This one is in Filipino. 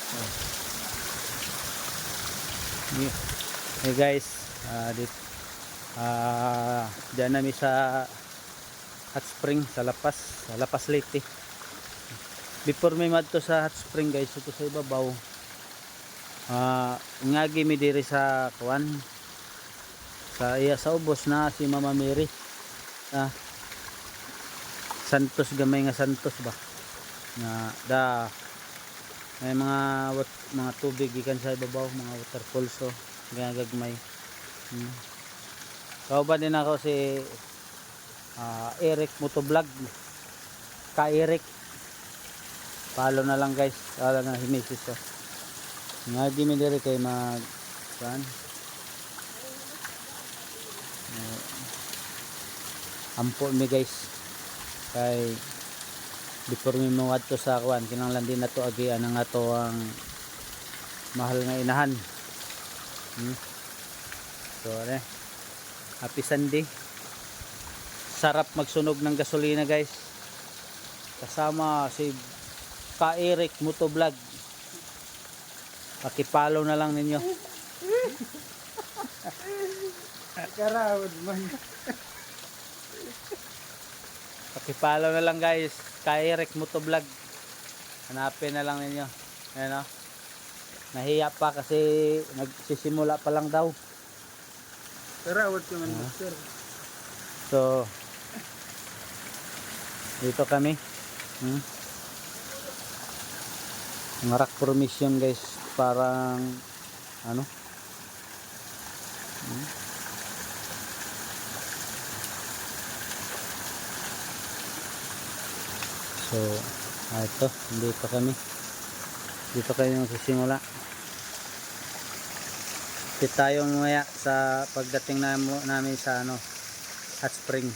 Hey guys, dyan namin sa hot spring sa Lapas Leyte. Before may madto sa hot spring guys, ito sa ibabaw. Ngagi mi diri sa kuan sa ubos na si Mama Mary. Santos, gamay nga Santos ba. May mga tubig gikan sa ibabaw, mga waterfalls so gagmay. Kauban din ako si Eric Motovlog. Eric. Follow na lang guys. Ala na himisis so. Ngagi mi diri kay mag kan. Ampo mi guys. Kay before mi mo adto sa kuan kinahanglan din nato agian ang ato ang mahal nga inahan. So happy Sunday. Sarap magsunog ng gasolina guys. Kasama si Eric Motovlog. Pakipollow na lang ninyo. Karawad man. Pakipollow na lang guys. Eric Motovlog. Hanapin na lang ninyo. Ayan o. Nahiya pa kasi nagsisimula pa lang daw. Karawad ka man, sir. So dito kami. Ang rock formation guys, parang ano? So ito, dito kami. Dito kayo magsisimula. Dito tayo mamaya sa pagdating namin sa hot spring.